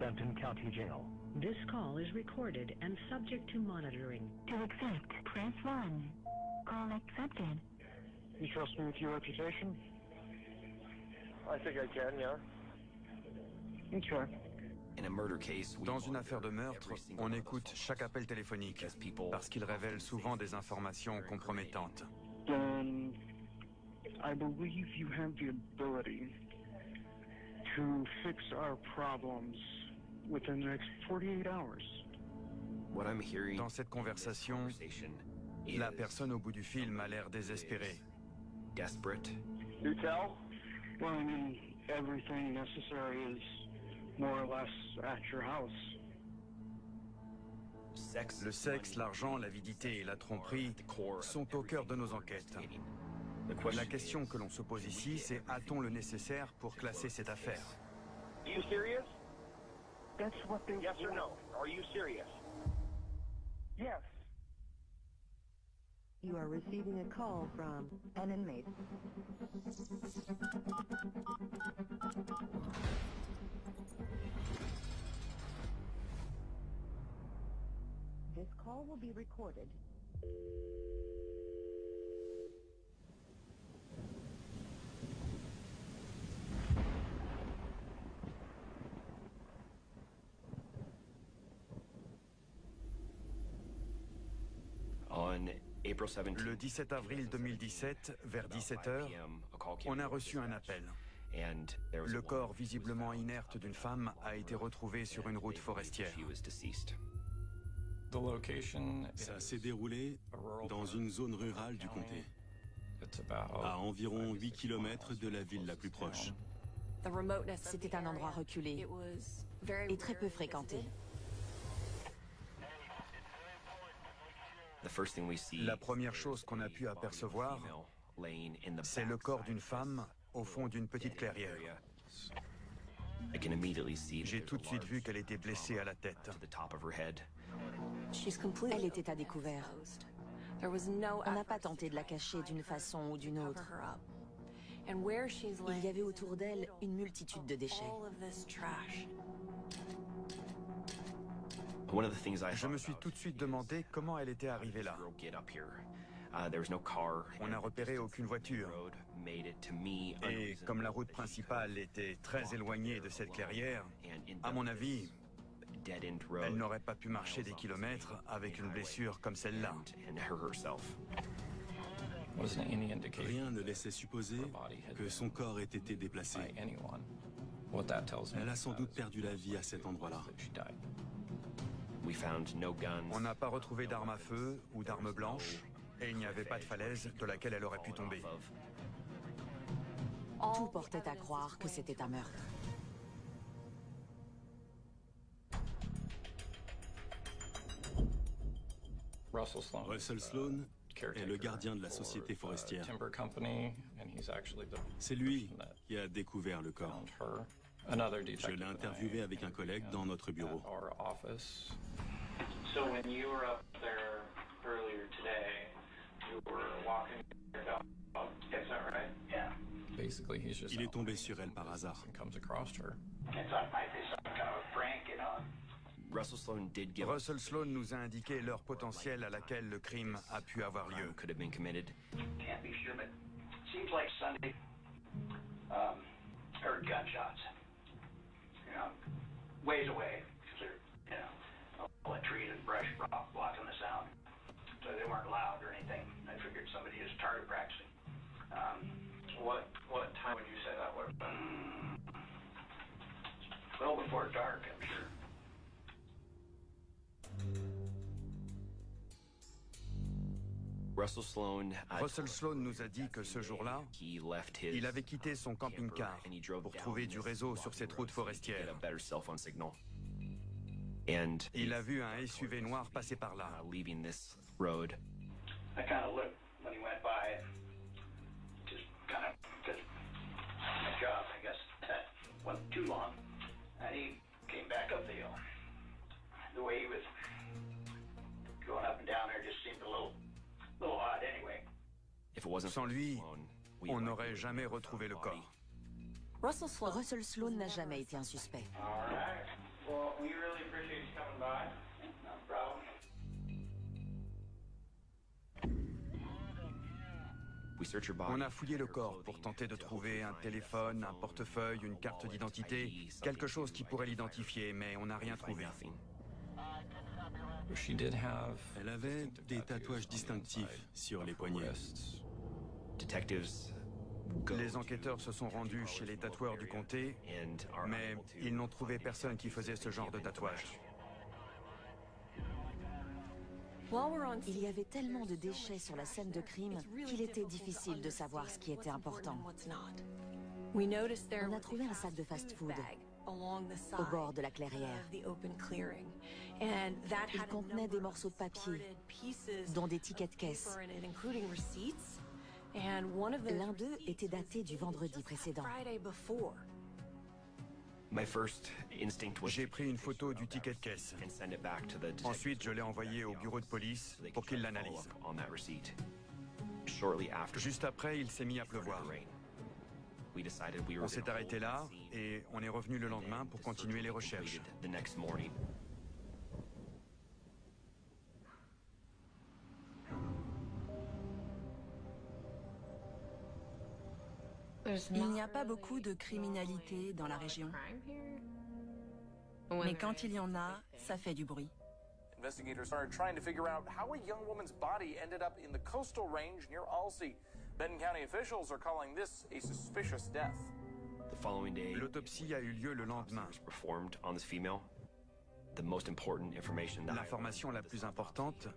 Benton County Jail. This call is recorded and subject to monitoring. To accept, press 1. Call accepted. You trust me with your reputation? I think I can, yeah. Okay. Dans une affaire de meurtre, on écoute chaque appel téléphonique parce qu'il révèle souvent des informations compromettantes. Then I believe you have the ability to fix our problems within the next 48 hours. Dans cette conversation, la personne au bout du film a l'air désespérée. You tell? Well, I mean, everything necessary is more or less at your house. Le sexe, l'argent, l'avidité et la tromperie sont au cœur de nos enquêtes. La question que l'on se pose ici, c'est a-t-on le nécessaire pour classer cette affaire? Are you serious? That's what they Yes or want. no? Are you serious? Yes. You are receiving a call from an inmate. This call will be recorded. Le 17 avril 2017, vers 17h, on a reçu un appel. Le corps visiblement inerte d'une femme a été retrouvé sur une route forestière. Ça s'est déroulé dans une zone rurale du comté, à environ 8 km de la ville la plus proche. C'était un endroit reculé et très peu fréquenté. La première chose qu'on a pu apercevoir, c'est le corps d'une femme au fond d'une petite clairière. J'ai tout de suite vu qu'elle était blessée à la tête. Elle était à découvert. On n'a pas tenté de la cacher d'une façon ou d'une autre. Il y avait autour d'elle une multitude de déchets. Je me suis tout de suite demandé comment elle était arrivée là. On n'a repéré aucune voiture. Et comme la route principale était très éloignée de cette clairière, à mon avis, elle n'aurait pas pu marcher des kilomètres avec une blessure comme celle-là. Rien ne laissait supposer que son corps ait été déplacé. Elle a sans doute perdu la vie à cet endroit-là. On n'a pas retrouvé d'armes à feu ou d'armes blanches, et il n'y avait pas de falaise de laquelle elle aurait pu tomber. Tout portait à croire que c'était un meurtre. Russell Sloan est le gardien de la société forestière. C'est lui qui a découvert le corps. Je l'ai interviewé avec un collègue dans notre bureau. So when you were up there earlier today, you were walking your dog. Is that right? Yeah. Il est tombé sur elle par hasard. I thought it might be some kind of a prank, you know. Russell Sloan nous a indiqué l'heure potentielle à laquelle le crime a pu avoir lieu. Can't be sure, but it seems like Sunday heard gunshots. You know, ways away, because they're, you know, all the trees and brush blocking the sound. So they weren't loud or anything. I figured somebody just started practicing. What time would you say that was? Well before dark, I'm sure. Russell Sloan nous a dit que ce jour-là, il avait quitté son camping-car pour trouver du réseau sur cette route forestière. Il a vu un SUV noir passer par là. I kind of looked when he went by, just kind of, because my job, I guess, that wasn't too long, and he came back up the hill. The way he was going up and down there just seemed a little odd anyway. Sans lui, on n'aurait jamais retrouvé le corps. Russell Sloan n'a jamais été un suspect. All right. Well, On a fouillé le corps pour tenter de trouver un téléphone, un portefeuille, une carte d'identité, quelque chose qui pourrait l'identifier, mais on n'a rien trouvé. Elle avait des tatouages distinctifs sur les poignets. Les enquêteurs se sont rendus chez les tatoueurs du comté, mais ils n'ont trouvé personne qui faisait ce genre de tatouage. Il y avait tellement de déchets sur la scène de crime qu'il était difficile de savoir ce qui était important. On a trouvé un sac de fast-food au bord de la clairière. Il contenait des morceaux de papier, dont des tickets de caisse. L'un d'eux était daté du vendredi précédent. J'ai pris une photo du ticket de caisse. Ensuite, je l'ai envoyé au bureau de police pour qu'ils l'analysent. Juste après, il s'est mis à pleuvoir. On s'est arrêté là et on est revenu le lendemain pour continuer les recherches. Il n'y a pas beaucoup de criminalité dans la région. Mais quand il y en a, ça fait du bruit. Investigators are trying to figure out how a young woman's body ended up in the coastal range near Alsea. Benton County officials are calling this a suspicious death. L'autopsie a eu lieu le lendemain. L'information la plus importante,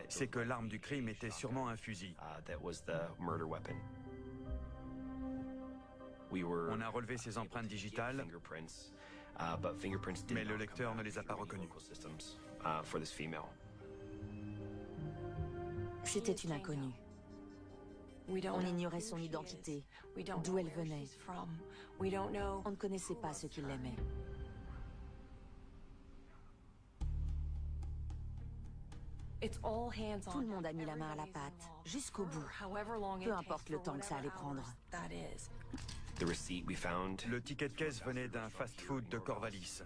c'est que l'arme du crime était sûrement un fusil. On a relevé ses empreintes digitales, mais le lecteur ne les a pas reconnues. C'était une inconnue. On ignorait son identité, d'où elle venait. On ne connaissait pas ceux qui l'aimaient. Tout le monde a mis la main à la pâte, jusqu'au bout, peu importe le temps que ça allait prendre. Le ticket de caisse venait d'un fast-food de Corvallis.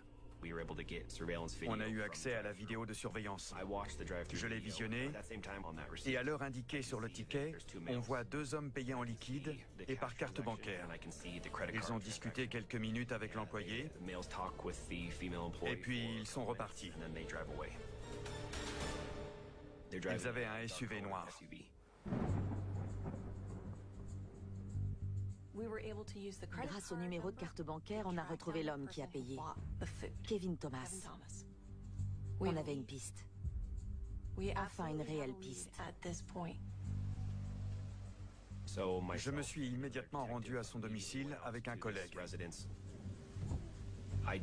On a eu accès à la vidéo de surveillance. Je l'ai visionnée et à l'heure indiquée sur le ticket, on voit deux hommes payés en liquide et par carte bancaire. Ils ont discuté quelques minutes avec l'employé et puis ils sont repartis. Ils avaient un SUV noir. Grâce au numéro de carte bancaire, on a retrouvé l'homme qui a payé. Kevin Thomas. On avait une piste. Enfin, une réelle piste. Je me suis immédiatement rendu à son domicile avec un collègue.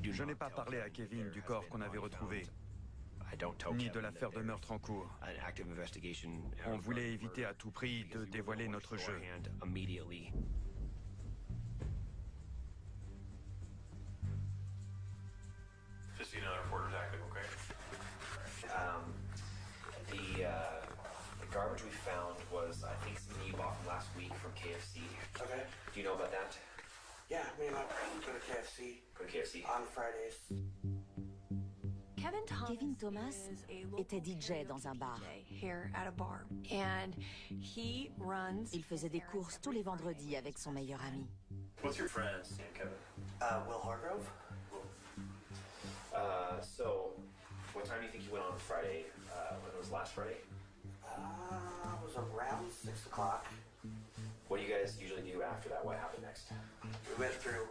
Je n'ai pas parlé à Kevin du corps qu'on avait retrouvé, ni de l'affaire de meurtre en cours. On voulait éviter à tout prix de dévoiler notre jeu. The garbage we found was, I think, something you bought from last week from KFC. Okay. Do you know about that? Yeah, me and my friends go to KFC. Go to KFC. On Fridays. Kevin Thomas était DJ dans un bar. Il faisait des courses tous les vendredis avec son meilleur ami. What's your friend's name, Kevin? Will Hargrove. So, what time do you think you went on Friday? When it was last Friday? It was around 6 o'clock. What do you guys usually do after that? What happened next? We went through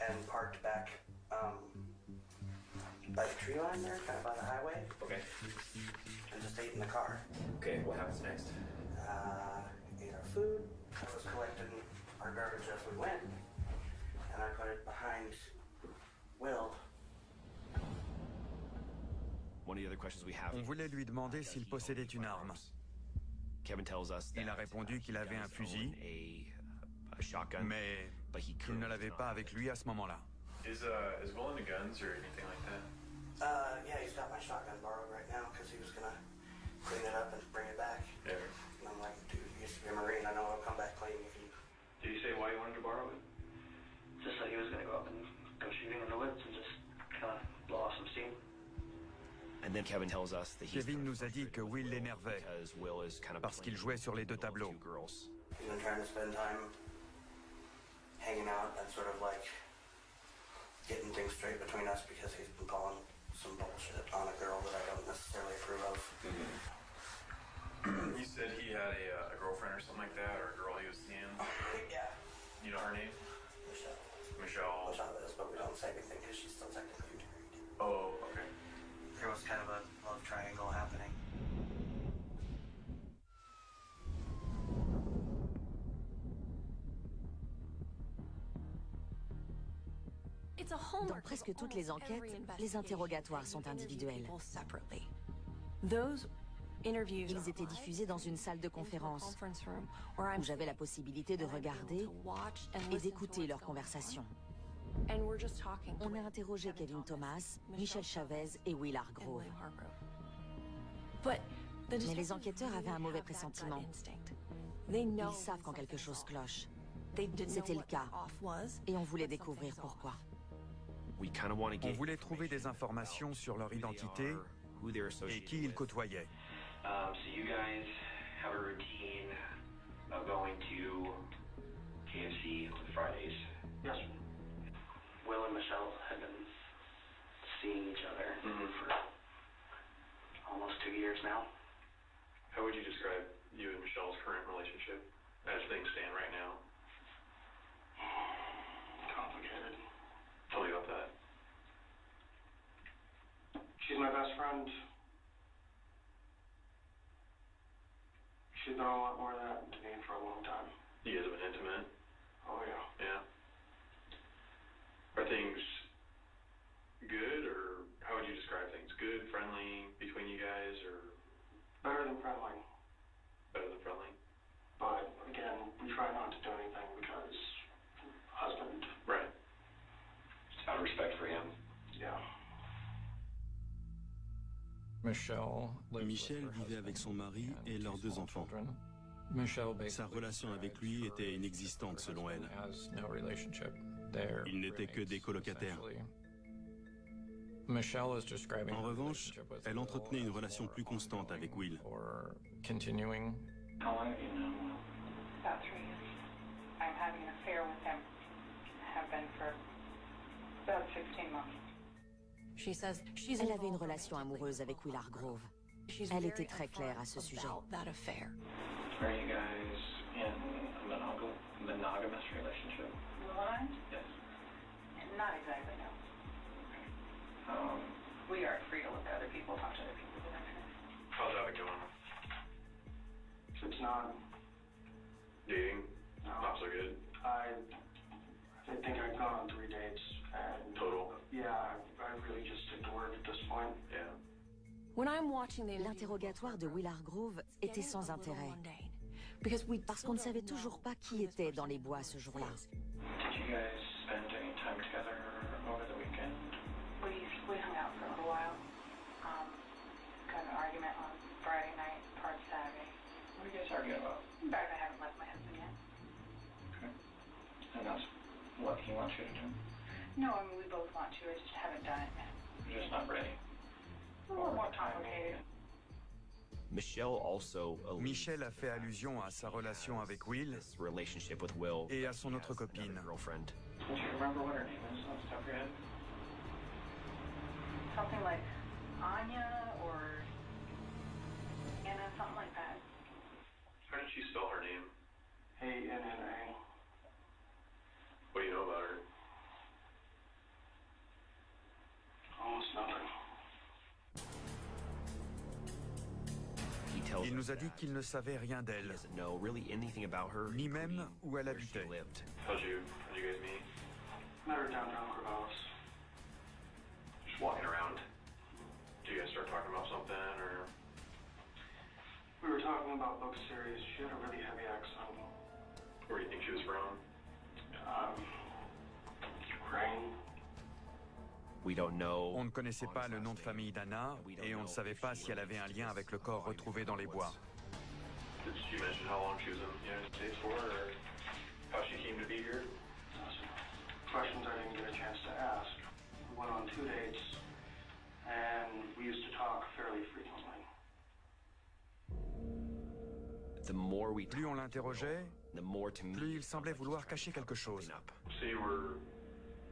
and parked back by the tree line there, kind of by the highway. Okay. And just ate in the car. Okay, what happens next? Ate our food. I was collecting our garbage as we went. And I put it behind Will. On voulait lui demander s'il possédait une arme. Il a répondu qu'il avait un fusil, mais qu'il ne l'avait pas avec lui à ce moment-là. Is Will into guns or anything like that? Yeah, he's got my shotgun borrowed right now because he was gonna clean it up and bring it back. Yeah. And I'm like, dude, you used to be a Marine. I know it'll come back clean. Did he say why he wanted to borrow it? Just like he was gonna go up and go shooting in the woods and just kind of blow off some steam. Kevin nous a dit que Will l'énervait parce qu'il jouait sur les deux tableaux. We've been trying to spend time hanging out and sort of like getting things straight between us because he's been calling some bullshit on a girl that I don't necessarily approve of. You said he had a girlfriend or something like that, or a girl he was seeing? Yeah. You know her name? Michelle. Michelle. Chavez, but we don't say anything because she's still technically married. Oh, okay. There was kind of a love triangle happening. Dans presque toutes les enquêtes, les interrogatoires sont individuels. Ils étaient diffusés dans une salle de conférence où j'avais la possibilité de regarder et d'écouter leurs conversations. On a interrogé Kevin Thomas, Michelle Chavez et Will Hargrove. Mais les enquêteurs avaient un mauvais pressentiment. Ils savent quand quelque chose cloche. C'était le cas, et on voulait découvrir pourquoi. On voulait trouver des informations sur leur identité et qui ils côtoyaient. So you guys have a routine of going to KFC on Fridays. Yes. Will and Michelle have been seeing each other for almost 2 years now. How would you describe you and Michelle's current relationship as things stand right now? Complicated. Tell me about that. She's my best friend. She's done a lot more than that to me for a long time. You guys have been intimate? Oh, yeah. Yeah. Are things good, or how would you describe things? Good, friendly, between you guys, or? Better than friendly. Better than friendly? But, again, we try not to do anything because husband. Right. Just out of respect for him. Yeah. Michelle vivait avec son mari et leurs 2 enfants. Sa relation avec lui était inexistante selon elle. Ils n'étaient que des colocataires. En revanche, elle entretenait une relation plus constante avec Will. How long have you known? About 3 years. I'm having an affair with him. Have been for about 16 months. Elle avait une relation amoureuse avec Will Hargrove. Elle était très claire à ce sujet. Are you guys in a monogamous relationship? Will and I? Yes. Not exactly, no. We are free to look at other people, talk to other people, but that's it. How's that been going? It's not. Dating? No. Not so good? I think I've gone on 3 dates. And total? Yeah, I really just stick to work at this point. Yeah. L'interrogatoire de Will Hargrove était sans intérêt. Parce qu'on ne savait toujours pas qui était dans les bois ce jour-là. Did you guys spend any time together over the weekend? We hung out for a little while. Got in an argument on Friday night, part Saturday. What are you guys arguing about? In fact, I haven't left my husband yet. Okay. And that's what he wants you to do? No, I mean, we both want to, I just haven't done it yet. You're just not ready? A little more complicated. Michelle a fait allusion à sa relation avec Will et à son autre copine. Do you remember what her name is off the top of your head? Something like Anya or Anna, something like that. How did she spell her name? A-N-N-A. What do you know about her? Almost nothing. Il nous a dit qu'il ne savait rien d'elle, ni même où elle habitait. How'd you guys meet? Met her downtown Corvallis. Just walking around. Did you guys start talking about something, or? We were talking about book series. She had a really heavy accent. Where do you think she was from? Ukraine. On ne connaissait pas le nom de famille d'Anna et on ne savait pas si elle avait un lien avec le corps retrouvé dans les bois. Did she mention how long she was in the United States for, or how she came to be here? Questions I didn't get a chance to ask. We went on 2 dates, and we used to talk fairly frequently. Plus on l'interrogeait, plus il semblait vouloir cacher quelque chose. So you were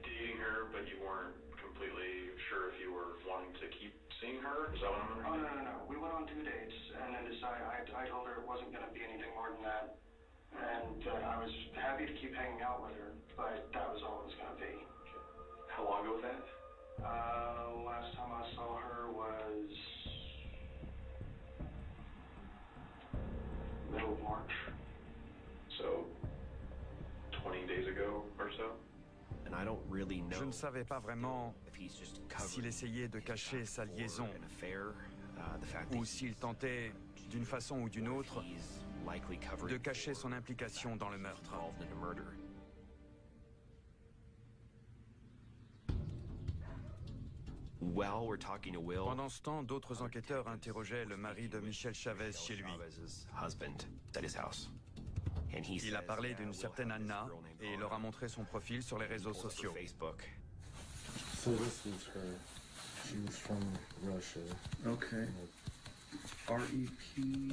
dating her, but you weren't completely sure if you were wanting to keep seeing her? Is that what I'm understanding? No. We went on 2 dates, and then I told her it wasn't going to be anything more than that. And I was happy to keep hanging out with her, but that was all it was going to be. How long ago was that? Last time I saw her was middle of March. So, 20 days ago or so? Je ne savais pas vraiment s'il essayait de cacher sa liaison ou s'il tentait, d'une façon ou d'une autre, de cacher son implication dans le meurtre. Pendant ce temps, d'autres enquêteurs interrogeaient le mari de Michelle Chavez chez lui. Il a parlé d'une certaine Anna et leur a montré son profil sur les réseaux sociaux. So this was her. She was from Russia. Okay. R.E.P.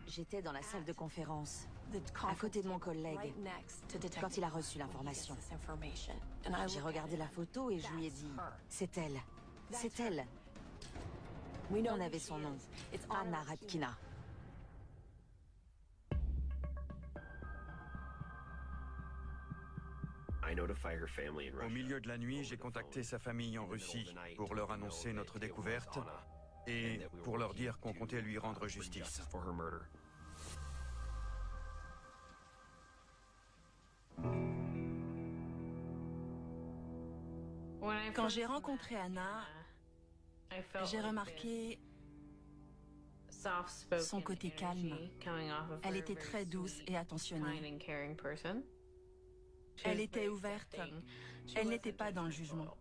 J'étais dans la salle de conférence, à côté de mon collègue, quand il a reçu l'information. J'ai regardé la photo et je lui ai dit, c'est elle, c'est elle. On avait son nom, Anna Repkina. Au milieu de la nuit, j'ai contacté sa famille en Russie pour leur annoncer notre découverte et pour leur dire qu'on comptait lui rendre justice. Quand j'ai rencontré Anna, j'ai remarqué son côté calme. Elle était très douce et attentionnée. Elle était ouverte. Elle n'était pas dans le jugement.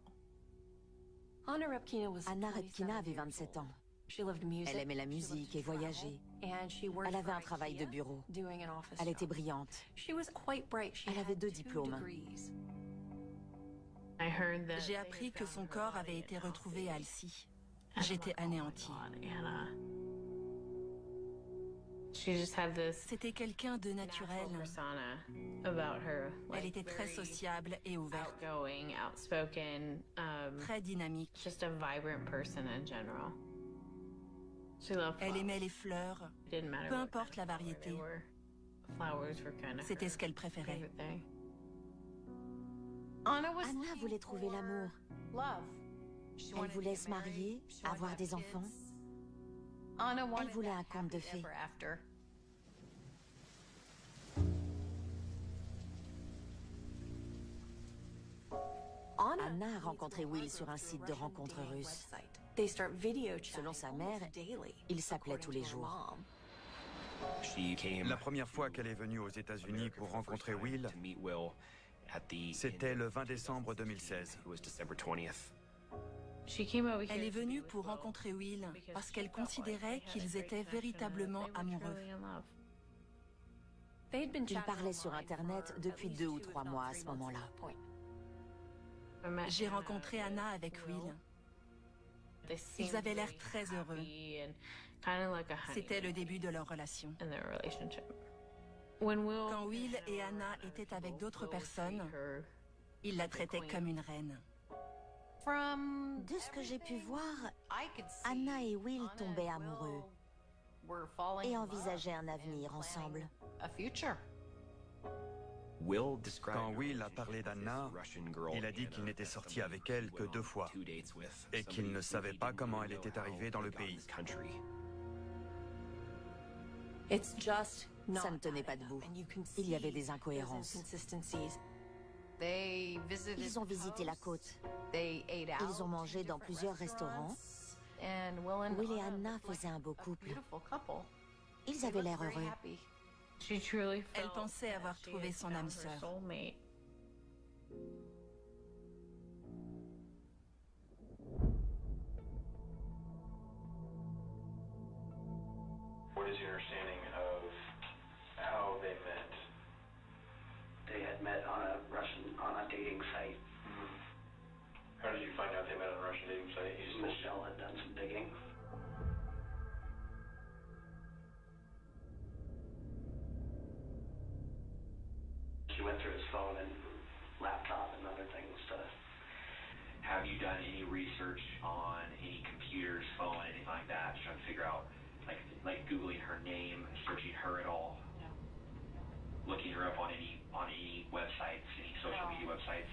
Anna Repkina avait 27 ans. Elle aimait la musique et voyager. Elle avait un travail de bureau. Elle était brillante. Elle avait 2 diplômes. J'ai appris que son corps avait été retrouvé à Alcy. J'étais anéantie. C'était quelqu'un de naturel. Elle était très sociable et ouverte. Très dynamique. Elle aimait les fleurs, peu importe la variété. C'était ce qu'elle préférait. Anna voulait trouver l'amour. Elle voulait se marier, avoir des enfants. Elle voulait un conte de fées. Anna a rencontré Will sur un site de rencontres russe. Selon sa mère, ils s'appelaient tous les jours. La première fois qu'elle est venue aux États-Unis pour rencontrer Will, c'était le 20 décembre 2016. Elle est venue pour rencontrer Will parce qu'elle considérait qu'ils étaient véritablement amoureux. Ils parlaient sur Internet depuis 2 ou 3 mois à ce moment-là. J'ai rencontré Anna avec Will. Ils avaient l'air très heureux. C'était le début de leur relation. Quand Will et Anna étaient avec d'autres personnes, ils la traitaient comme une reine. De ce que j'ai pu voir, Anna et Will tombaient amoureux et envisageaient un avenir ensemble. Quand Will a parlé d'Anna, il a dit qu'il n'était sorti avec elle que 2 fois et qu'il ne savait pas comment elle était arrivée dans le pays. Ça ne tenait pas debout. Il y avait des incohérences. Ils ont visité la côte. Ils ont mangé dans plusieurs restaurants. Will et Anna faisaient un beau couple. Ils avaient l'air heureux. Elle pensait avoir trouvé son âme sœur. What is your understanding of how they met? They had met on a dating site. How did you find out they met on a Russian dating site? Michelle had done some digging. phone and laptop and other things to... Have you done any research on any computers, phone, anything like that, trying to figure out, like Googling her name, searching her at all? No. Looking her up on any websites, any social media websites?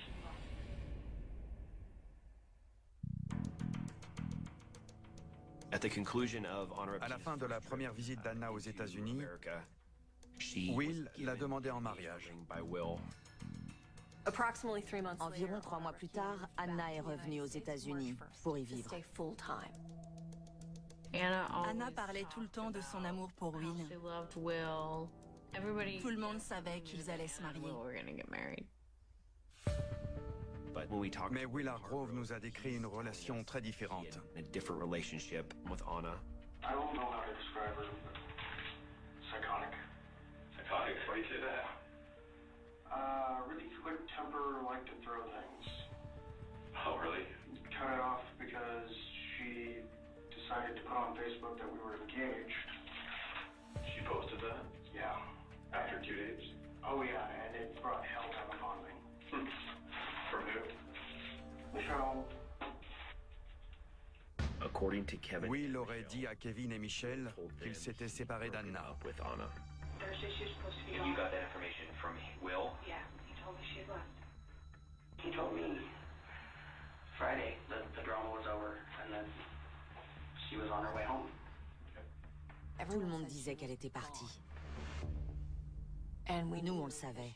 At the conclusion of Honor À la fin de la première visite d'Anna aux États-Unis, Will l'a demandé en mariage. Environ 3 mois plus tard, Anna est revenue aux États-Unis pour y vivre. Anna parlait tout le temps de son amour pour Will. Tout le monde savait qu'ils allaient se marier. Mais Will Hargrove nous a décrit une relation très différente. A different relationship with Anna. I don't know how to describe her. Psychotic. Psychotic? Why do you say that? Really quick temper, like to throw things. Oh, really? Cut it off because she decided to put on Facebook that we were engaged. She posted that? Yeah. After 2 days? Oh yeah, and it brought hell down upon me. From who? Michelle. According to Kevin, Will aurait dit à Kevin et Michelle qu'ils s'étaient séparés d'Anna. with Anna. Thursday she was supposed to be And gone. you got that information from Will? Yeah, he told me she had left. He told me Friday that the drama was over and that she was on her way home. Tout le monde disait qu'elle était partie. Nous, on le savait.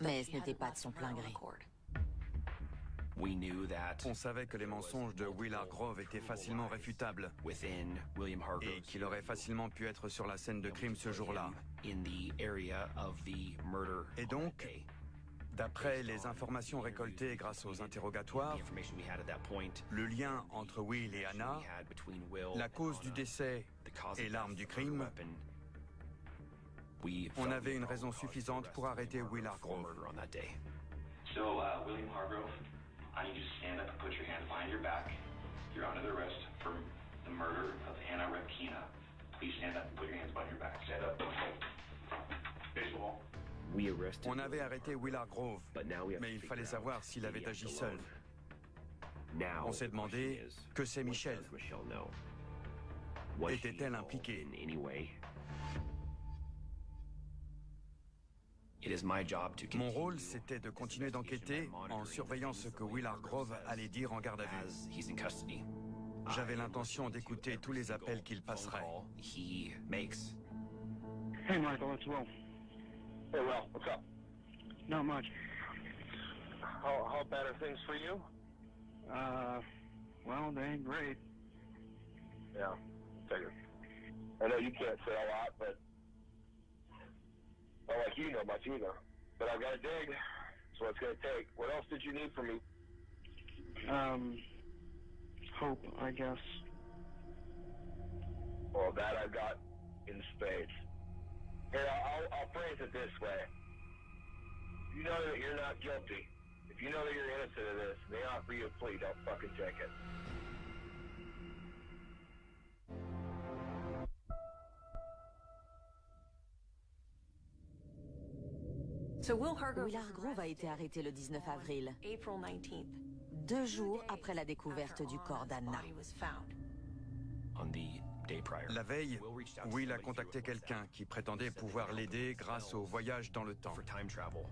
Mais ce n'était pas de son plein gré. We knew that On savait que les mensonges de Will Hargrove étaient facilement réfutables within William et Hargrove's qu'il aurait facilement pu être sur la scène de crime ce jour-là. in the area of the murder. Et donc, d'après les informations récoltées grâce aux interrogatoires, The information we had at that point, le lien entre Will et Anna, we had between Will la and cause du Anna, décès the cause et of l'arme death, du the crime, weapon, we on felt avait une we raison cause suffisante arrest pour arrêter Will for Hargrove. murder on that day. So, William Hargrove, I need you to stand up and put your hands behind your back. You're under the arrest for the murder of Anna Repkina. Please stand up and put your hands behind your back. Stand up. Baseball. We arrested On avait arrêté Will Hargrove, but now we have mais to il figure fallait out savoir s'il did avait he agi act seul. alone. Now, On s'est the demandé question is, que c'est what Michelle. does Michelle know? Was she Était-elle involved impliquée? in any way? It is my job to Mon continue rôle, c'était de continuer d'enquêter en surveillant ce que Will Hargrove allait dire en garde à vue. as he's in custody. J'avais l'intention d'écouter tous les appels qu'il passerait. He makes. Hey, Michael, it's Will. Hey, Will, what's up? Not much. How bad are things for you? Well, they ain't great. Yeah, figured. I know you can't say a lot, but not like you know much either. But I've got to dig. That's what it's going to take. What else did you need from me? Hope, I guess. Well, that I've got in spades. Here, I'll phrase it this way. You know that you're not guilty. If you know that you're innocent of this, and they offer you a plea, don't fucking take it. Will Hargrove a été arrêté le 19 avril, 2 jours après la découverte du corps d'Anna. On the day prior. La veille, Will a contacté quelqu'un qui prétendait pouvoir l'aider grâce au voyage dans le temps. For time travel.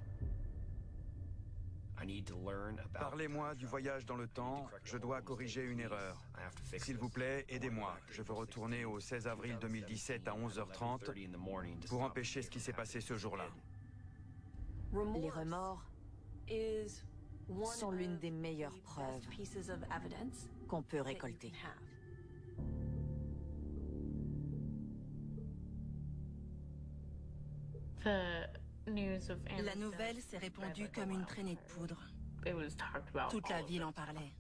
I need to learn about Parlez-moi du voyage dans le temps, je dois corriger une erreur. I have to fix S'il vous this. plaît, aidez-moi. Je veux retourner au 16 avril 2017 à 11h30 30 in the morning to pour stop empêcher ce qui s'est passé ce jour-là. Les remords sont l'une des meilleures preuves qu'on peut récolter. La nouvelle s'est répandue comme une traînée de poudre. Toute la ville en parlait.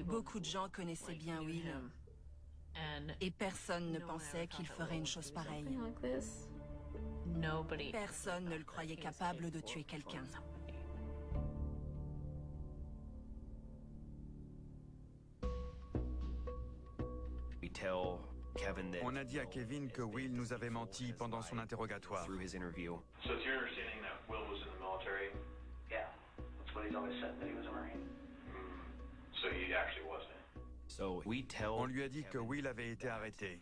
Beaucoup de gens connaissaient bien Will. Et personne ne pensait qu'il ferait une chose pareille. Personne ne le croyait capable de tuer quelqu'un. We tell On a dit à Kevin que Will nous avait menti pendant son interrogatoire. So it's your understanding that Will was in the military? Yeah, that's what he's always said, that he was a Marine. So he actually wasn't. On lui a dit que Will avait été arrêté.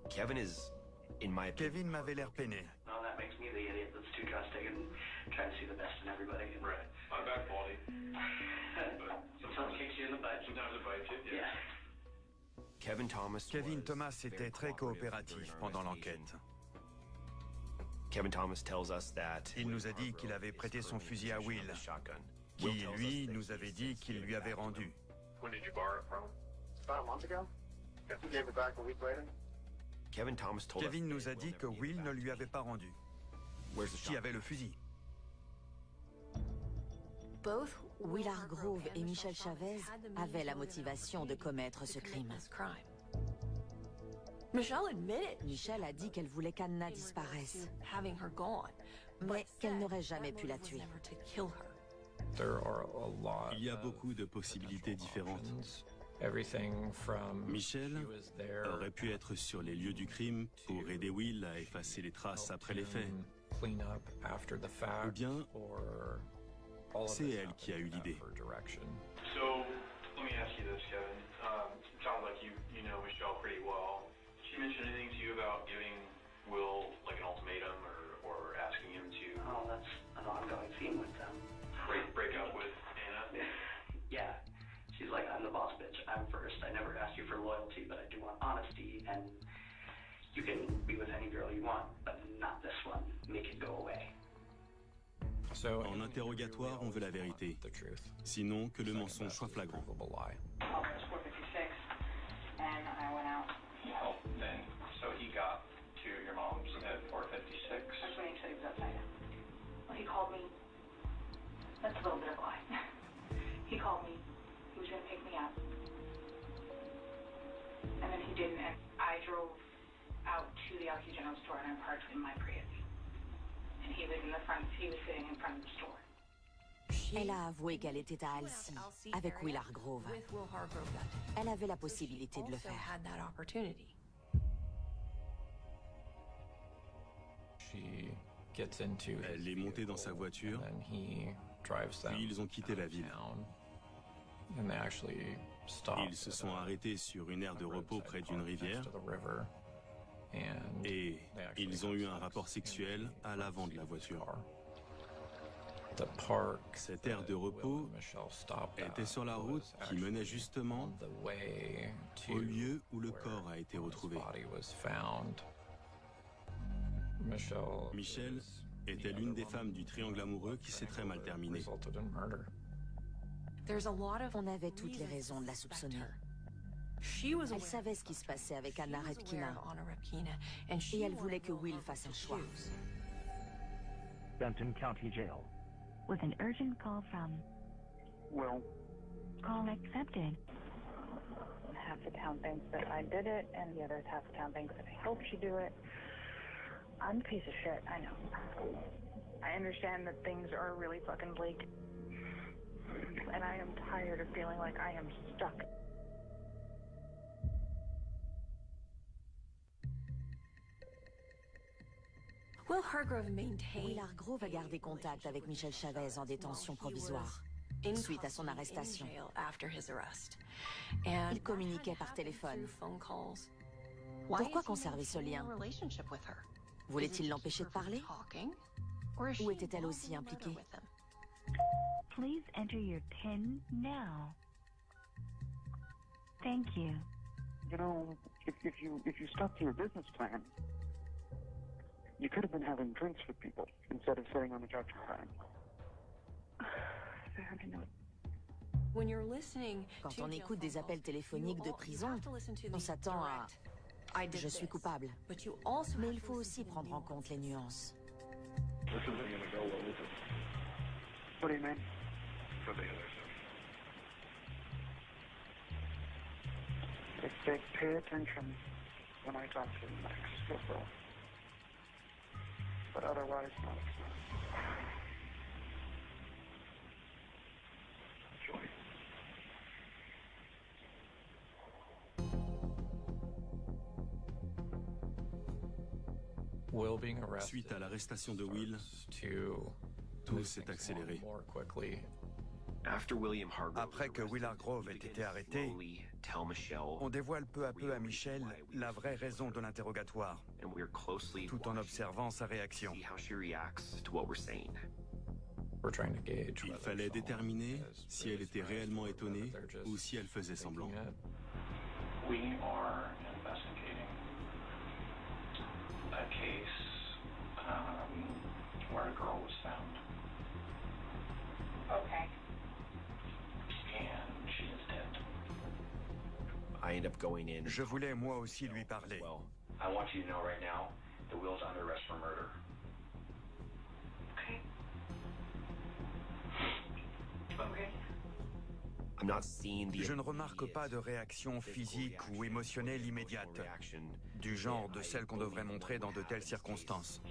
Kevin m'avait l'air peiné. No, that makes me the idiot that's too trusting and trying to see the best in everybody. Right. On bad quality. But sometimes it kicks you in the butt. Sometimes it bites you, yeah. Kevin Thomas était très coopératif pendant l'enquête. Il nous a dit qu'il avait prêté son fusil à Will, qui, lui, nous avait dit qu'il lui avait rendu. When did you borrow it from? About a month ago? You gave it back a week later? Kevin nous a dit que Will ne lui avait pas rendu. Qui avait le fusil? Will Hargrove et Michelle Chavez avaient la motivation de commettre ce crime. Michelle a dit qu'elle voulait qu'Anna disparaisse, mais qu'elle n'aurait jamais pu la tuer. Il y a beaucoup de possibilités différentes. Michelle aurait pu être sur les lieux du crime pour aider Will à effacer les traces après les faits. Ou bien, c'est elle qui a eu l'idée. So, let me ask you this, Kevin. It sounds like you know Michelle pretty well. Did she mention anything to you about giving Will like an ultimatum or asking him to? Oh, that's an ongoing theme with them. Break up with Anna? Yeah. She's like, I'm the boss bitch. I'm first. I never asked you for loyalty, but I do want honesty. And you can be with any girl you want, but not this one. Make it go away. En interrogatoire, on veut la vérité. Sinon, que le mensonge soit flagrant. And I went out. Oh, then, so he got to your mom's at 456? That's when he said he was outside. Well, he called me. That's a little bit of a lie. He called me. He was going to pick me up. And then he didn't, and I drove out to the Alki General Store and I parked in my Prius. And he was in the front, he was sitting in front of the store. Elle a avoué qu'elle était à Alcy avec Will Hargrove. Elle avait la possibilité de le faire. Elle est montée dans sa voiture, puis ils ont quitté la ville. Ils se sont arrêtés sur une aire de repos près d'une rivière et ils ont eu un rapport sexuel à l'avant de la voiture. Cette aire de repos était sur la route qui menait justement au lieu où le corps a été retrouvé. Michelle était l'une des femmes du triangle amoureux qui s'est très mal terminé. On avait toutes les raisons de la soupçonner. Elle savait ce qui se passait avec Anna Repkina et elle voulait que Will fasse un choix. Benton County Jail. With an urgent call from... Well... Call accepted. Half the town thinks that I did it, and the other half the town thinks that I helped you do it. I'm a piece of shit, I know. I understand that things are really fucking bleak. And I am tired of feeling like I am stuck. Will Hargrove a gardé contact avec Michelle Chavez en détention provisoire, suite à son arrestation. Il communiquait par téléphone. Pourquoi conserver ce lien? Voulait-il l'empêcher de parler? Ou était-elle aussi impliquée? Please enter your PIN now. Thank you. You know, if you stuck to your business plan, you could have been having drinks with people instead of sitting on the couch crying. Quand on écoute des appels téléphoniques de prison, on s'attend à « je suis coupable ». Mais il faut aussi prendre en compte les nuances. What do you mean? For the other stuff. Pay attention when I talk to you next, that's all. But otherwise, not. Enjoy. Suite à l'arrestation de Will, tout s'est accéléré. Après que Will Hargrove ait été arrêté, on dévoile peu à peu à Michelle la vraie raison de l'interrogatoire, tout en observant sa réaction. Il fallait déterminer si elle était réellement étonnée ou si elle faisait semblant. We are investigating a case where a girl was found. Okay. And she is dead. Je voulais moi aussi lui parler. I want you to know right now that Will's under arrest for murder. Okay. Okay. Je ne remarque pas de réaction physique ou émotionnelle immédiate, du genre de celle qu'on devrait montrer dans de telles circonstances.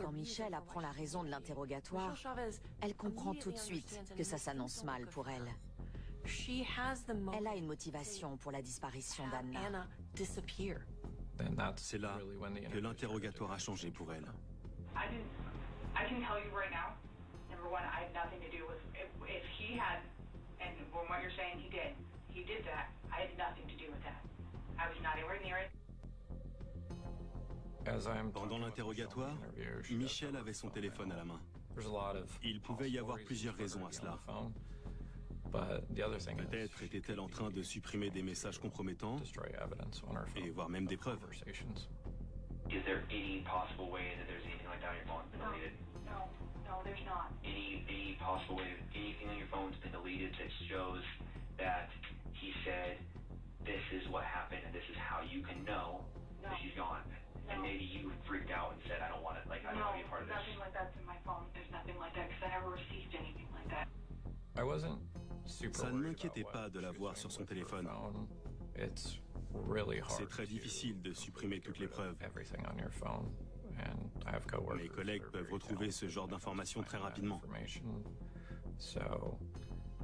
Quand Michelle apprend la raison de l'interrogatoire, elle comprend tout de suite que ça s'annonce mal pour elle. Elle a une motivation pour la disparition d'Anna. C'est là que l'interrogatoire a changé pour elle. I can tell you right now, number one, I had nothing to do with if he had, and from what you're saying, he did that. I had nothing to do with that. I was not anywhere near it. Pendant l'interrogatoire, Michelle avait son téléphone à la main. Il pouvait y avoir plusieurs raisons à cela. Peut-être était-elle en train de supprimer des messages compromettants et voire même des preuves. Is there any possible way that there's anything like that on your phone that's been deleted? No, there's not. Any possible way that anything on your phone's been deleted that shows that he said this is what happened and this is how you can know that she's gone? And maybe you freaked out and said, I don't want it, like, I don't want to be a part of this. Nothing like that's in my phone. There's nothing like that because I never received anything like that. Ça ne m'inquiétait pas de la voir sur son téléphone. C'est très difficile de supprimer toutes les preuves. Mes collègues peuvent retrouver ce genre d'informations très rapidement.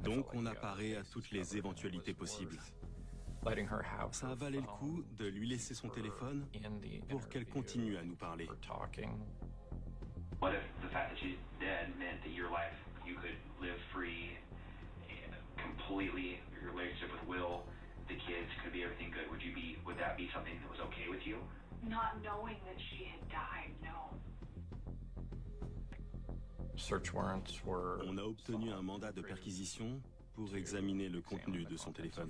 Donc on apparaît à toutes les éventualités possibles. Ça valait le coup de lui laisser son téléphone pour qu'elle continue à nous parler. What if the fact that she's dead meant that your life, you could live free, completely, your relationship with Will, the kids, could be everything good? Would that be something that was okay with you? Not knowing that she had died, no. On a obtenu un mandat de perquisition pour examiner le contenu de son téléphone.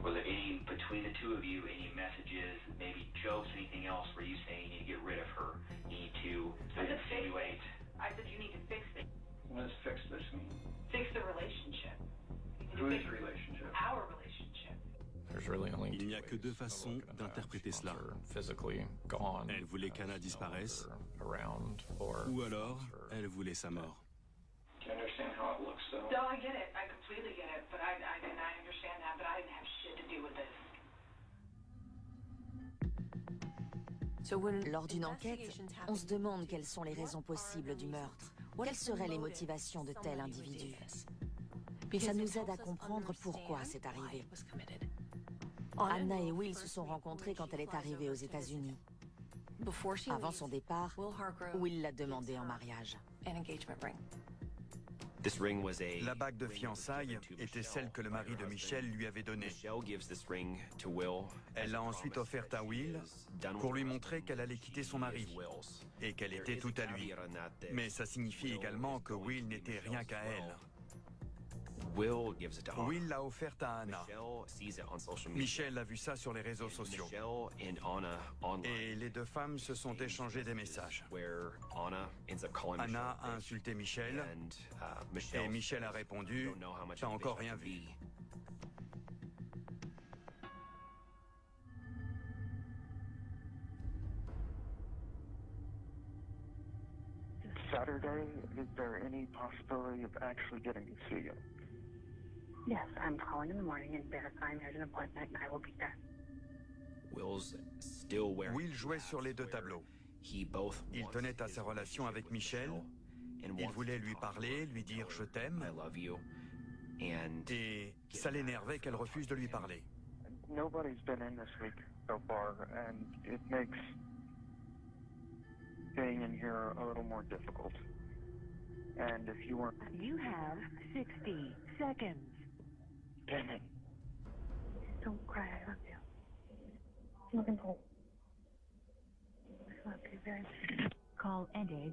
Was there any, between the two of you, any messages, maybe jokes, anything else where you say you need to get rid of her, you need to insinuate? I said you need to fix it. What does fix this mean? Fix the relationship. Who is the relationship? Our relationship. Il n'y a que deux façons d'interpréter cela. Elle voulait qu'Anna disparaisse, ou alors elle voulait sa mort. Do you understand how it looks, though? No, I get it. I completely get it. But I understand that, but I didn't have shit to do with this. Lors d'une enquête, on se demande quelles sont les raisons possibles du meurtre. Quelles seraient les motivations de tel individu? Ça nous aide à comprendre pourquoi c'est arrivé. Anna et Will se sont rencontrés quand elle est arrivée aux États-Unis. Avant son départ, Will l'a demandé en mariage. La bague de fiançailles était celle que le mari de Michelle lui avait donnée. Elle l'a ensuite offerte à Will pour lui montrer qu'elle allait quitter son mari et qu'elle était tout à lui. Mais ça signifie également que Will n'était rien qu'à elle. Will l'a offerte à Anna. Michelle a vu ça sur les réseaux sociaux. Et les deux femmes se sont échangées des messages. Anna a insulté Michelle et Michelle a répondu « T'as encore rien vu ». Saturday, is there any possibility of actually getting to see you? Yes, I'm calling in the morning and verifying there's an appointment and I will be there. Will jouait sur les deux tableaux. Il tenait à sa relation avec Michelle. Il voulait lui parler, lui dire « je t'aime ». Et ça l'énervait qu'elle refuse de lui parler. Nobody's been in this week so far, and it makes staying in here a little more difficult. And if you weren't... You have 60 seconds. Damn it. Don't cry, I love you. Looking for... I love you very much. Call ended.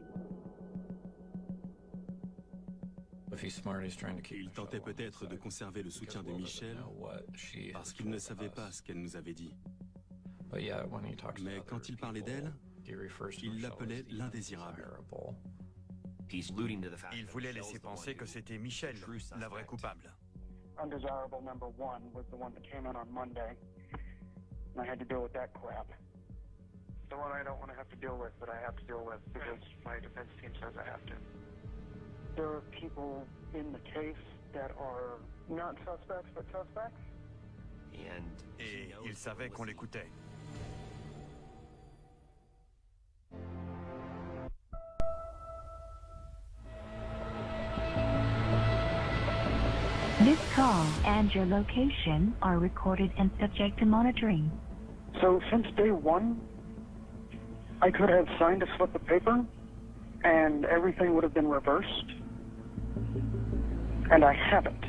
Il tentait peut-être de conserver le soutien de Michelle parce qu'il ne savait pas ce qu'elle nous avait dit. Mais quand il parlait d'elle, il l'appelait l'indésirable. Il voulait laisser penser que c'était Michelle, la vraie coupable. Undesirable number one was the one that came in on Monday, and I had to deal with that crap. The one I don't want to have to deal with, but I have to deal with because my defense team says I have to. There are people in the case that are not suspects, but suspects. Et il savait qu'on l'écoutait. This call and your location are recorded and subject to monitoring. So since day one, I could have signed a slip of paper and everything would have been reversed. And I haven't.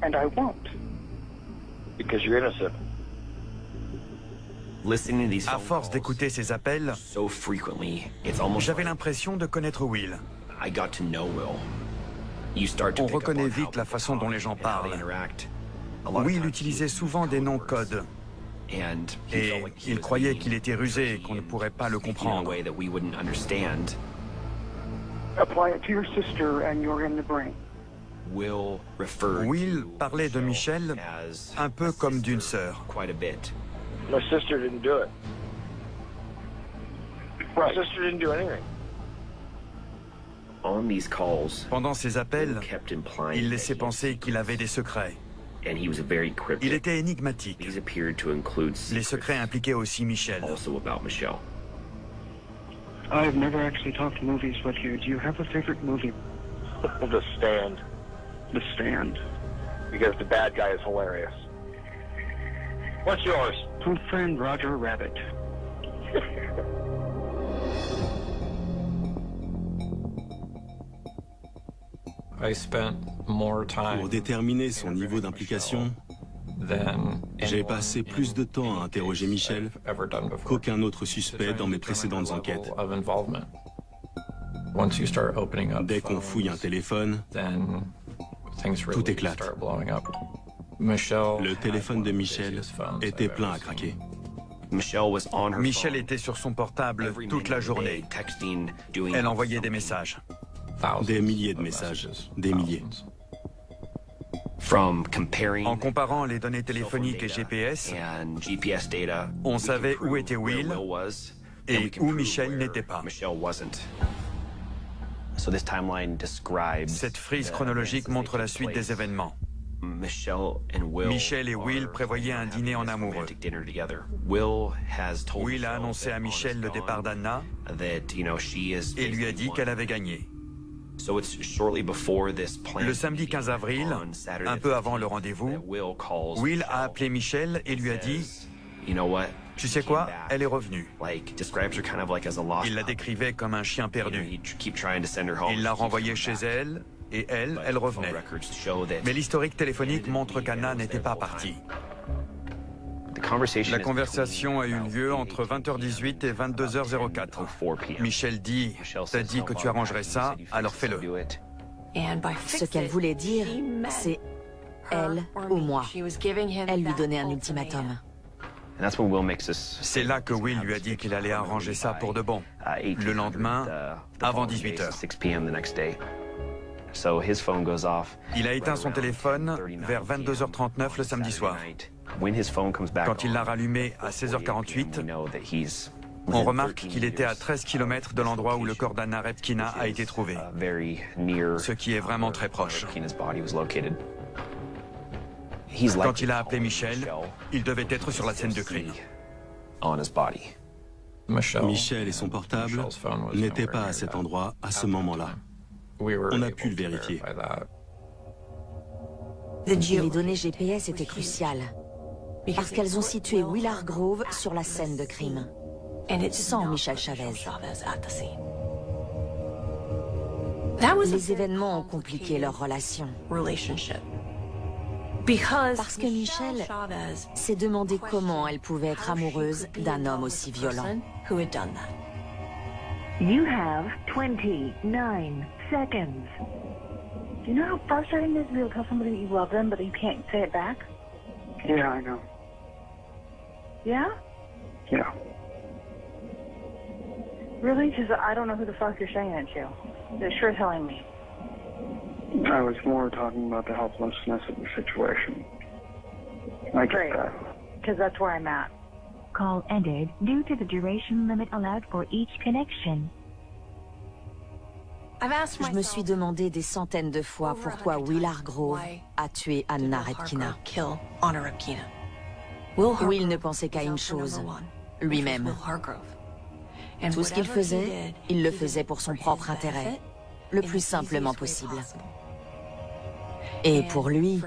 And I won't. Because you're innocent. À force d'écouter ces appels, j'avais l'impression de connaître Will. On reconnaît vite la façon dont les gens parlent. Will utilisait souvent des noms codes. Et il croyait qu'il était rusé et qu'on ne pourrait pas le comprendre. Apply it to your sister and you're in the brain. Will parlait de Michelle un peu comme d'une sœur. My sister didn't do it. My sister didn't do anything. Pendant ces appels, il laissait penser qu'il avait des secrets. Il était énigmatique. Les secrets impliquaient aussi Michelle. I've never actually talked movies with you. Do you have a favorite movie? The Stand. The Stand. Because the bad guy is hilarious. What's yours? My friend Roger Rabbit. Pour déterminer son niveau d'implication, j'ai passé plus de temps à interroger Michelle qu'aucun autre suspect dans mes précédentes enquêtes. Dès qu'on fouille un téléphone, tout éclate. Le téléphone de Michelle était plein à craquer. Michelle était sur son portable toute la journée. Elle envoyait des messages. Des milliers de messages, des milliers. En comparant les données téléphoniques et GPS, on savait où était Will et où Michelle n'était pas. Cette frise chronologique montre la suite des événements. Michelle et Will prévoyaient un dîner en amoureux. Will a annoncé à Michelle le départ d'Anna et lui a dit qu'elle avait gagné. Le samedi 15 avril, un peu avant le rendez-vous, Will a appelé Michelle et lui a dit « Tu sais quoi, elle est revenue. » Il la décrivait comme un chien perdu. Il l'a renvoyée chez elle et elle revenait. Mais l'historique téléphonique montre qu'Anna n'était pas partie. La conversation a eu lieu entre 20h18 et 22h04. Michelle dit « T'as dit que tu arrangerais ça, alors fais-le. » Ce qu'elle voulait dire, c'est elle ou moi. Elle lui donnait un ultimatum. C'est là que Will lui a dit qu'il allait arranger ça pour de bon. Le lendemain, avant 18h. Il a éteint son téléphone vers 22h39 le samedi soir. Quand il l'a rallumé à 16h48, on remarque qu'il était à 13 km de l'endroit où le corps d'Anna Repkina a été trouvé, ce qui est vraiment très proche. Quand il a appelé Michelle, il devait être sur la scène de crime. Michelle et son portable n'étaient pas à cet endroit à ce moment-là. On a pu le vérifier. Les données GPS étaient cruciales, parce qu'elles ont situé Willard Grove sur la scène de crime, sans Michelle Chavez. Les événements ont compliqué leur relation. Parce que Michelle s'est demandé comment elle pouvait être amoureuse d'un homme aussi violent. You have 29 seconds. Do you know how frustrating it is to be able to tell somebody that you love them, but you can't say it back? Yeah, I know. Yeah? Yeah. Really? Because I don't know who the fuck you're saying it to. They're sure telling me. I was more talking about the helplessness of the situation. I get that. Because that's where I'm at. Call ended due to the duration limit allowed for each connection. Je me suis demandé des centaines de fois pourquoi Willard Grove a tué Anna Repkina. Will ne pensait qu'à une chose, lui-même. Tout ce qu'il faisait, il le faisait pour son propre intérêt, le plus simplement possible. Et pour lui,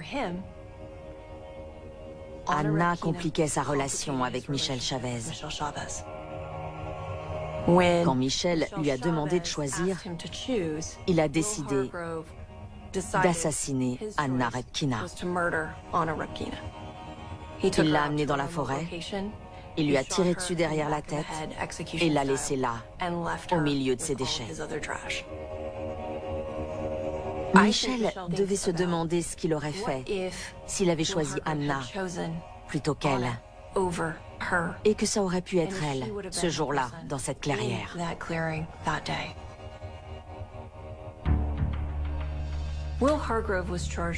Anna compliquait sa relation avec Michelle Chavez. Quand Michelle lui a demandé de choisir, il a décidé d'assassiner Anna Repkina. Il l'a amenée dans la forêt, il lui a tiré dessus derrière la tête et l'a laissée là, au milieu de ses déchets. Michel devait se demander ce qu'il aurait fait s'il avait choisi Anna plutôt qu'elle. Et que ça aurait pu être elle, ce jour-là, dans cette clairière.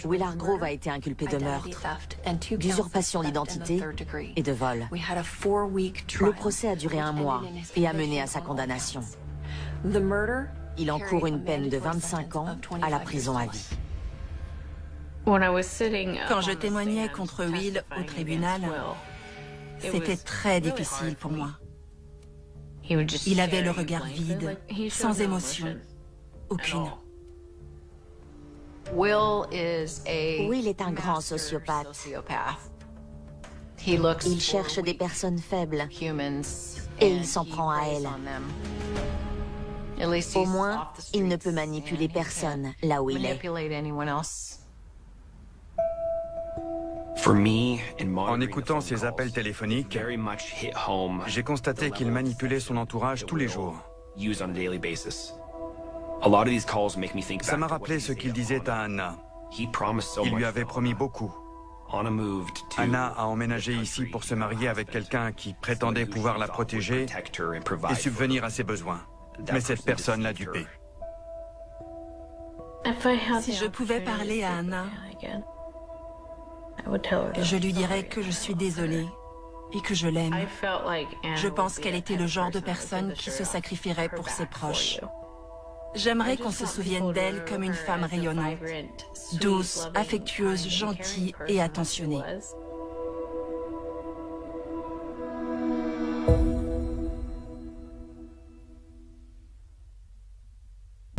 Willard Grove a été inculpé de meurtre, d'usurpation d'identité et de vol. Le procès a duré 1 mois et a mené à sa condamnation. Il encourt une peine de 25 ans à la prison à vie. Quand je témoignais contre Will au tribunal, c'était très difficile pour moi. Il avait le regard vide, sans émotion, aucune. Will est un grand sociopathe. Il cherche des personnes faibles et il s'en prend à elles. Au moins, il ne peut manipuler personne là où il est. En écoutant ses appels téléphoniques, j'ai constaté qu'il manipulait son entourage tous les jours. Ça m'a rappelé ce qu'il disait à Anna. Il lui avait promis beaucoup. Anna a emménagé ici pour se marier avec quelqu'un qui prétendait pouvoir la protéger et subvenir à ses besoins. Mais cette personne l'a dupé. Si je pouvais parler à Anna, je lui dirais que je suis désolée et que je l'aime. Je pense qu'elle était le genre de personne qui se sacrifierait pour ses proches. J'aimerais qu'on se souvienne d'elle comme une femme rayonnante, douce, affectueuse, gentille et attentionnée.